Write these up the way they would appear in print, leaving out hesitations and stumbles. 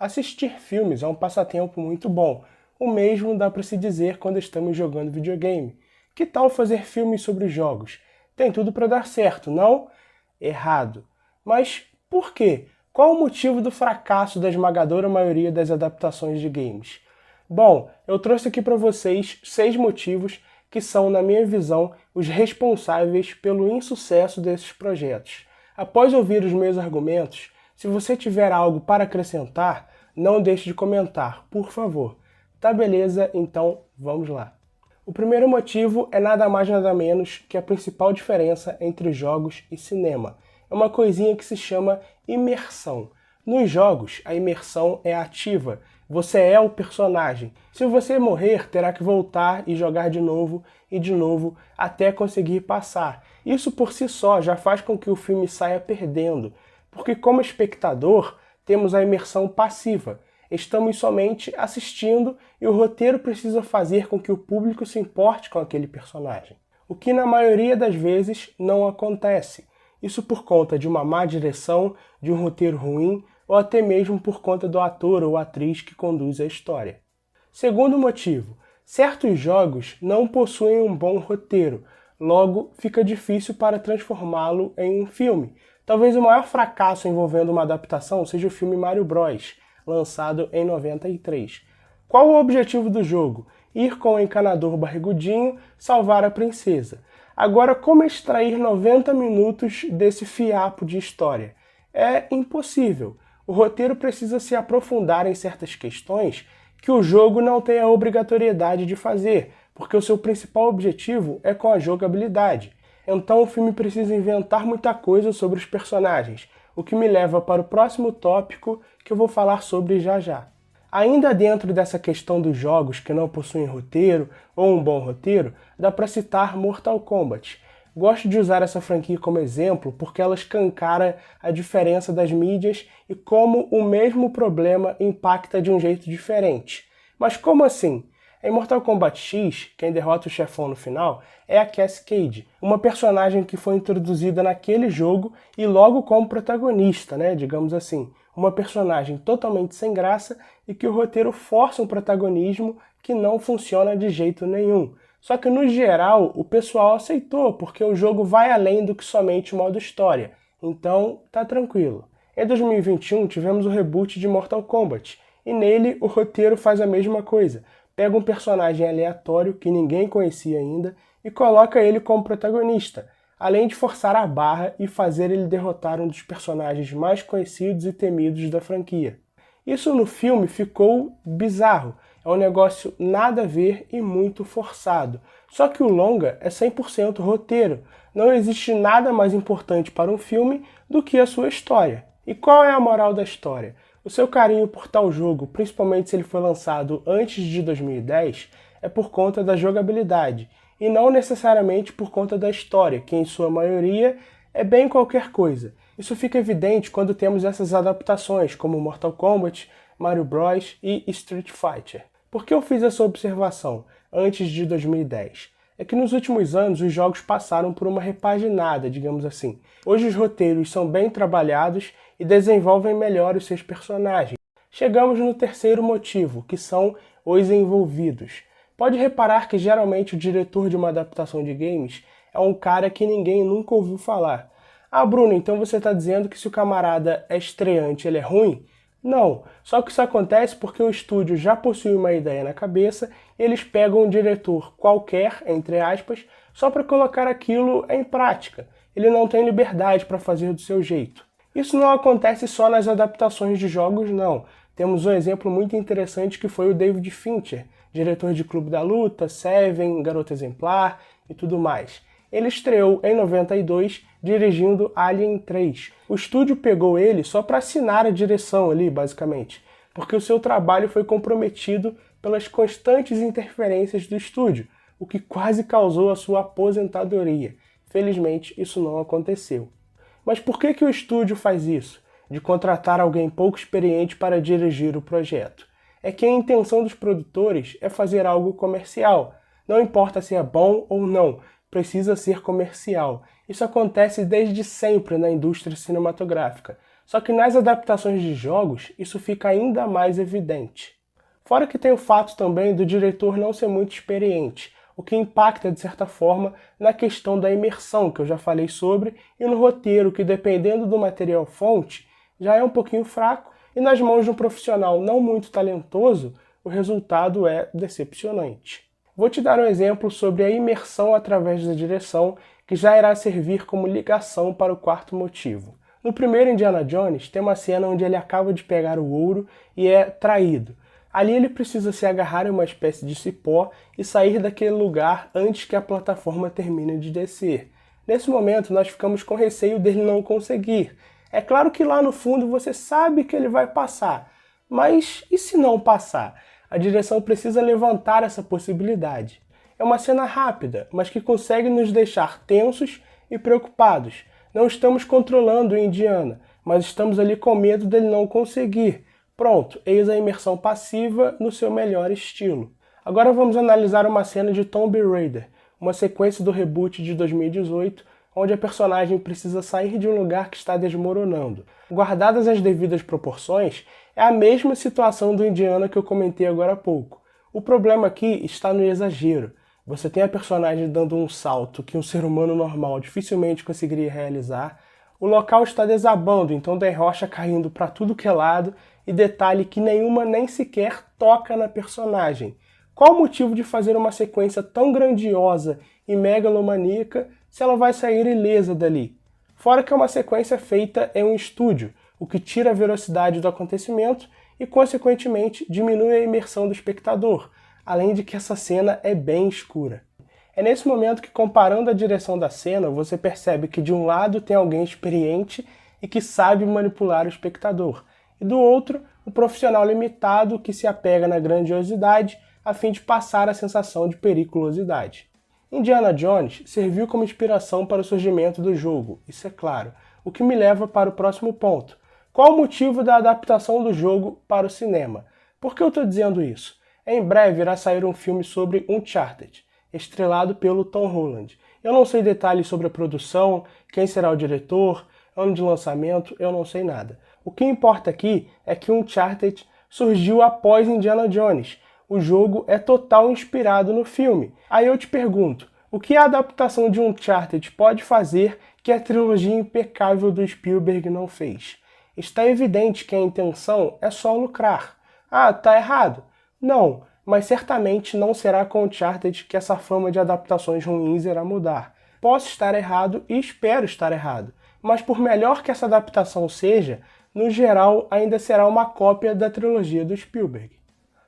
Assistir filmes é um passatempo muito bom. O mesmo dá para se dizer quando estamos jogando videogame. Que tal fazer filmes sobre jogos? Tem tudo para dar certo, não? Errado. Mas por quê? Qual o motivo do fracasso da esmagadora maioria das adaptações de games? Bom, eu trouxe aqui para vocês 6 motivos que são, na minha visão, os responsáveis pelo insucesso desses projetos. Após ouvir os meus argumentos, se você tiver algo para acrescentar, não deixe de comentar, por favor. Tá beleza? Então vamos lá. O primeiro motivo é nada mais nada menos que a principal diferença entre jogos e cinema. É uma coisinha que se chama imersão. Nos jogos, a imersão é ativa. Você é o personagem. Se você morrer, terá que voltar e jogar de novo e de novo até conseguir passar. Isso por si só já faz com que o filme saia perdendo, porque como espectador, temos a imersão passiva. Estamos somente assistindo e o roteiro precisa fazer com que o público se importe com aquele personagem. O que na maioria das vezes não acontece. Isso por conta de uma má direção, de um roteiro ruim, ou até mesmo por conta do ator ou atriz que conduz a história. Segundo motivo, certos jogos não possuem um bom roteiro, logo fica difícil para transformá-lo em um filme. Talvez o maior fracasso envolvendo uma adaptação seja o filme Mario Bros, lançado em 93. Qual o objetivo do jogo? Ir com o encanador barrigudinho salvar a princesa. Agora, como extrair 90 minutos desse fiapo de história? É impossível. O roteiro precisa se aprofundar em certas questões que o jogo não tem a obrigatoriedade de fazer, porque o seu principal objetivo é com a jogabilidade. Então o filme precisa inventar muita coisa sobre os personagens, o que me leva para o próximo tópico que eu vou falar sobre já já. Ainda dentro dessa questão dos jogos que não possuem roteiro ou um bom roteiro, dá para citar Mortal Kombat. Gosto de usar essa franquia como exemplo porque ela escancara a diferença das mídias e como o mesmo problema impacta de um jeito diferente. Mas como assim? Em Mortal Kombat X, quem derrota o chefão no final é a Cassie Cage, uma personagem que foi introduzida naquele jogo e logo como protagonista, digamos assim. Uma personagem totalmente sem graça e que o roteiro força um protagonismo que não funciona de jeito nenhum. Só que no geral o pessoal aceitou, porque o jogo vai além do que somente o modo história. Então tá tranquilo. Em 2021 tivemos o reboot de Mortal Kombat, e nele o roteiro faz a mesma coisa. Pega um personagem aleatório que ninguém conhecia ainda e coloca ele como protagonista, além de forçar a barra e fazer ele derrotar um dos personagens mais conhecidos e temidos da franquia. Isso no filme ficou bizarro, é um negócio nada a ver e muito forçado. Só que o longa é 100% roteiro, não existe nada mais importante para um filme do que a sua história. E qual é a moral da história? O seu carinho por tal jogo, principalmente se ele foi lançado antes de 2010, é por conta da jogabilidade, e não necessariamente por conta da história, que em sua maioria é bem qualquer coisa. Isso fica evidente quando temos essas adaptações, como Mortal Kombat, Mario Bros e Street Fighter. Por que eu fiz essa observação antes de 2010? É que nos últimos anos os jogos passaram por uma repaginada, digamos assim. Hoje os roteiros são bem trabalhados e desenvolvem melhor os seus personagens. Chegamos no terceiro motivo, que são os envolvidos. Pode reparar que geralmente o diretor de uma adaptação de games é um cara que ninguém nunca ouviu falar. Ah, Bruno, então você está dizendo que se o camarada é estreante, ele é ruim? Não, só que isso acontece porque o estúdio já possui uma ideia na cabeça e eles pegam um diretor qualquer, entre aspas, só para colocar aquilo em prática. Ele não tem liberdade para fazer do seu jeito. Isso não acontece só nas adaptações de jogos, não. Temos um exemplo muito interessante que foi o David Fincher, diretor de Clube da Luta, Seven, Garota Exemplar e tudo mais. Ele estreou em 92 dirigindo Alien 3. O estúdio pegou ele só para assinar a direção ali, basicamente, porque o seu trabalho foi comprometido pelas constantes interferências do estúdio, o que quase causou a sua aposentadoria. Felizmente, isso não aconteceu. Mas por que o estúdio faz isso? De contratar alguém pouco experiente para dirigir o projeto? É que a intenção dos produtores é fazer algo comercial. Não importa se é bom ou não, precisa ser comercial. Isso acontece desde sempre na indústria cinematográfica. Só que nas adaptações de jogos, isso fica ainda mais evidente. Fora que tem o fato também do diretor não ser muito experiente, o que impacta, de certa forma, na questão da imersão, que eu já falei sobre, e no roteiro, que dependendo do material fonte, já é um pouquinho fraco, e nas mãos de um profissional não muito talentoso, o resultado é decepcionante. Vou te dar um exemplo sobre a imersão através da direção, que já irá servir como ligação para o quarto motivo. No primeiro Indiana Jones, tem uma cena onde ele acaba de pegar o ouro e é traído. Ali ele precisa se agarrar em uma espécie de cipó e sair daquele lugar antes que a plataforma termine de descer. Nesse momento, nós ficamos com receio dele não conseguir. É claro que lá no fundo você sabe que ele vai passar, mas e se não passar? A direção precisa levantar essa possibilidade. É uma cena rápida, mas que consegue nos deixar tensos e preocupados. Não estamos controlando o Indiana, mas estamos ali com medo dele não conseguir. Pronto, eis a imersão passiva no seu melhor estilo. Agora vamos analisar uma cena de Tomb Raider, uma sequência do reboot de 2018, onde a personagem precisa sair de um lugar que está desmoronando. Guardadas as devidas proporções, é a mesma situação do Indiana que eu comentei agora há pouco. O problema aqui está no exagero. Você tem a personagem dando um salto que um ser humano normal dificilmente conseguiria realizar, o local está desabando, então tem rocha caindo para tudo que é lado, e detalhe que nenhuma nem sequer toca na personagem. Qual o motivo de fazer uma sequência tão grandiosa e megalomaníaca se ela vai sair ilesa dali? Fora que é uma sequência feita em um estúdio, o que tira a velocidade do acontecimento e, consequentemente, diminui a imersão do espectador, além de que essa cena é bem escura. É nesse momento que, comparando a direção da cena, você percebe que de um lado tem alguém experiente e que sabe manipular o espectador, e do outro, um profissional limitado que se apega na grandiosidade a fim de passar a sensação de periculosidade. Indiana Jones serviu como inspiração para o surgimento do jogo, isso é claro, o que me leva para o próximo ponto. Qual o motivo da adaptação do jogo para o cinema? Por que eu estou dizendo isso? Em breve irá sair um filme sobre Uncharted, estrelado pelo Tom Holland. Eu não sei detalhes sobre a produção, quem será o diretor, ano de lançamento, eu não sei nada. O que importa aqui é que Uncharted surgiu após Indiana Jones. O jogo é total inspirado no filme. Aí eu te pergunto, o que a adaptação de Uncharted pode fazer que a trilogia impecável do Spielberg não fez? Está evidente que a intenção é só lucrar. Ah, tá errado? Não, mas certamente não será com Uncharted que essa fama de adaptações ruins irá mudar. Posso estar errado e espero estar errado, mas por melhor que essa adaptação seja, no geral ainda será uma cópia da trilogia do Spielberg.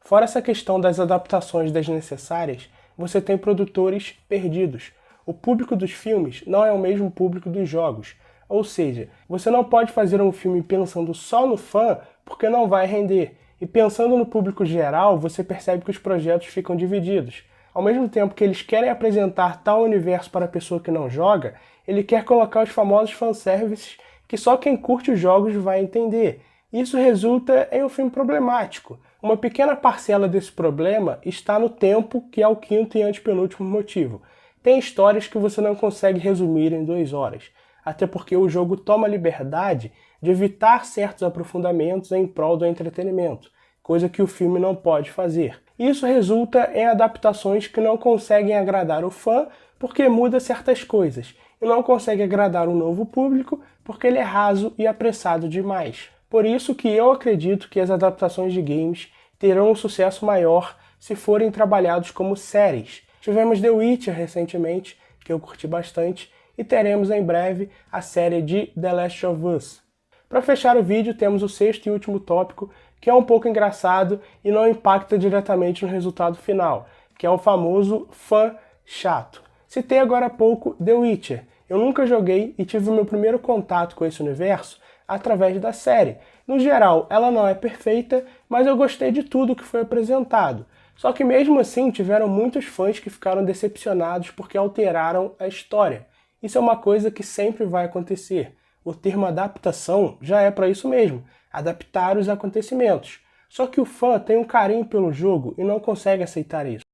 Fora essa questão das adaptações desnecessárias, você tem produtores perdidos. O público dos filmes não é o mesmo público dos jogos. Ou seja, você não pode fazer um filme pensando só no fã porque não vai render. E pensando no público geral, você percebe que os projetos ficam divididos. Ao mesmo tempo que eles querem apresentar tal universo para a pessoa que não joga, ele quer colocar os famosos fanservices que só quem curte os jogos vai entender. Isso resulta em um filme problemático. Uma pequena parcela desse problema está no tempo, que é o quinto e antepenúltimo motivo. Tem histórias que você não consegue resumir em 2 horas, até porque o jogo toma a liberdade de evitar certos aprofundamentos em prol do entretenimento, coisa que o filme não pode fazer. Isso resulta em adaptações que não conseguem agradar o fã porque muda certas coisas, e não consegue agradar um novo público porque ele é raso e apressado demais. Por isso que eu acredito que as adaptações de games terão um sucesso maior se forem trabalhados como séries. Tivemos The Witcher recentemente, que eu curti bastante, e teremos em breve a série de The Last of Us. Para fechar o vídeo, temos o 6º e último tópico, que é um pouco engraçado e não impacta diretamente no resultado final, que é o famoso fã chato. Citei agora há pouco The Witcher. Eu nunca joguei e tive o meu primeiro contato com esse universo através da série. No geral, ela não é perfeita, mas eu gostei de tudo que foi apresentado. Só que mesmo assim, tiveram muitos fãs que ficaram decepcionados porque alteraram a história. Isso é uma coisa que sempre vai acontecer. O termo adaptação já é para isso mesmo, adaptar os acontecimentos. Só que o fã tem um carinho pelo jogo e não consegue aceitar isso.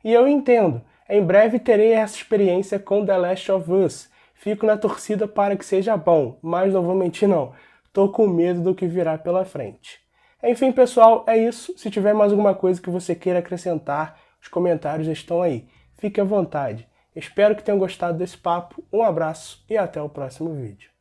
E eu entendo, em breve terei essa experiência com The Last of Us. Fico na torcida para que seja bom, mas não vou mentir não. tô com medo do que virá pela frente. Enfim, pessoal, é isso. Se tiver mais alguma coisa que você queira acrescentar, os comentários estão aí. Fique à vontade. Espero que tenham gostado desse papo. Um abraço e até o próximo vídeo.